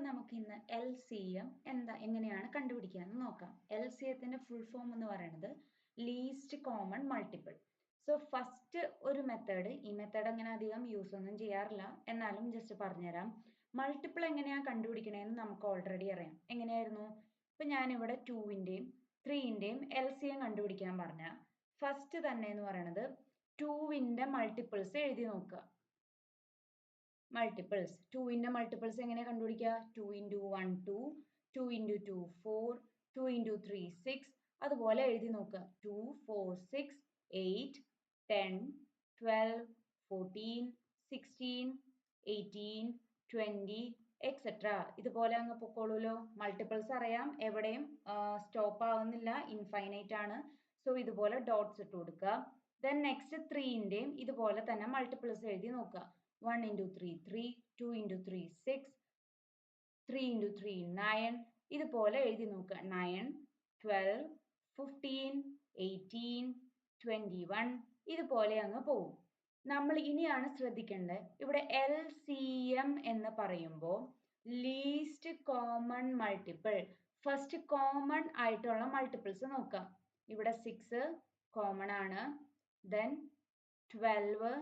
നമുക്ക് ഇന്ന് LCM എങ്ങനെയാണ് കണ്ടുപിടിക്കാന്ന് നോക്കാം. LCMത്തിന്റെ ഫുൾ ഫോം എന്ന് പറയുന്നത് least common multiple. So first ഒരു മെത്തേഡ്, ഈ മെത്തേഡ് അങ്ങനെ അധികം യൂസ് ഒന്നും ചെയ്യാറില്ല, എന്നാലും ജസ്റ്റ് പറഞ്ഞുതരാം. മൾട്ടിപ്പിൾ എങ്ങനെയാണ് കണ്ടുപിടിക്കണേന്ന് നമുക്ക് ഓൾറെഡി അറിയാം. എങ്ങനെയായിരുന്നു? ഇപ്പൊ ഞാനിവിടെ 2ന്റെയും 3ന്റെയും LCM കണ്ടുപിടിക്കാൻ പറഞ്ഞ ഫസ്റ്റ് തന്നെ എന്ന് പറയുന്നത് 2ന്റെ മൾട്ടിപ്പിൾസ് എഴുതി നോക്കുക. മൾട്ടിപ്പിൾസ് 2ന്റെ മൾട്ടിപ്പിൾസ് എങ്ങനെ കണ്ടുപിടിക്കുക? 2 into 1 2, 2 into 2 4, 2 into 3 6. അതുപോലെ എഴുതി നോക്കുക. 2 4 6 8 10 12 14 16 18 20 എക്സെട്ര. ഇതുപോലെ അങ്ങ് പൊക്കോളൂല്ലോ. മൾട്ടിപ്പിൾസ് അറിയാം, എവിടെയും സ്റ്റോപ്പ് ആവുന്നില്ല, ഇൻഫൈനൈറ്റ് ആണ്. സോ ഇതുപോലെ ഡോട്ട്സ് ഇട്ട് കൊടുക്കുക. ദെൻ നെക്സ്റ്റ് 3ന്റെയും ഇതുപോലെ തന്നെ മൾട്ടിപ്പിൾസ് എഴുതി നോക്കുക. 1 into 3 3, 2 into 3 6, 3 into 3 9. ഇതുപോലെ എഴുതി നോക്കുക. 9 12 15 18 21. ഇതുപോലെ അങ്ങ് പോകും. നമ്മൾ ഇനിയാണ് ശ്രദ്ധിക്കേണ്ടത്, ഇവിടെ LCM എന്ന് പറയുമ്പോൾ least common multiple, first common ആയിട്ടുള്ള മൾട്ടിപ്പിൾസ് നോക്കാം. ഇവിടെ 6 കോമൺ ആണ്, ദെൻ 12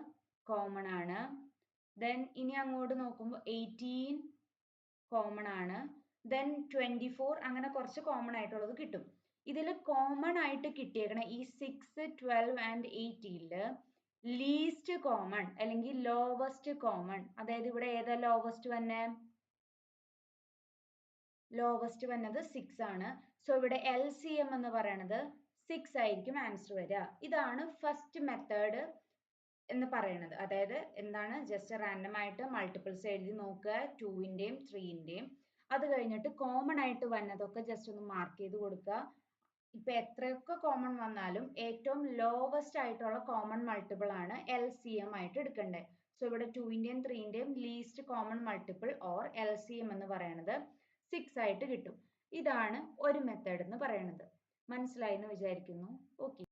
കോമൺ ആണ്, ദെൻ ഇനി അങ്ങോട്ട് നോക്കുമ്പോൾ 18 കോമൺ ആണ്, ദെൻ 24. അങ്ങനെ കുറച്ച് കോമൺ ആയിട്ടുള്ളത് കിട്ടും. ഇതിൽ കോമൺ ആയിട്ട് കിട്ടിയേക്കണ ഈ 6 12 ആൻഡ് 18 ലീസ്റ്റ് കോമൺ അല്ലെങ്കിൽ ലോവസ്റ്റ് കോമൺ, അതായത് ഇവിടെ ഏതാ ലോവസ്റ്റ് വന്നെ? ലോവസ്റ്റ് വന്നത് 6 ആണ്. സോ ഇവിടെ LCM എന്ന് പറയുന്നത് 6 ആയിരിക്കും ആൻസർ വരിക. ഇതാണ് ഫസ്റ്റ് മെത്തേഡ് എന്ന് പറയുന്നത്. അതായത് എന്താണ്? ജസ്റ്റ് റാൻഡം ആയിട്ട് മൾട്ടിപ്പിൾസ് എഴുതി നോക്കുക 2ന്റെയും 3ന്റെയും. അത് കഴിഞ്ഞിട്ട് കോമൺ ആയിട്ട് വന്നതൊക്കെ ജസ്റ്റ് ഒന്ന് മാർക്ക് ചെയ്ത് കൊടുക്കുക. ഇപ്പൊ എത്രയൊക്കെ കോമൺ വന്നാലും ഏറ്റവും ലോവസ്റ്റ് ആയിട്ടുള്ള കോമൺ മൾട്ടിപ്പിൾ ആണ് LCM ആയിട്ട് എടുക്കേണ്ടത്. സോ ഇവിടെ 2ന്റെയും 3ന്റെയും least common multiple or LCM എന്ന് പറയുന്നത് 6 ആയിട്ട് കിട്ടും. ഇതാണ് ഒരു മെത്തേഡ് എന്ന് പറയുന്നത്. മനസ്സിലായി എന്ന് വിചാരിക്കുന്നു. ഓക്കെ.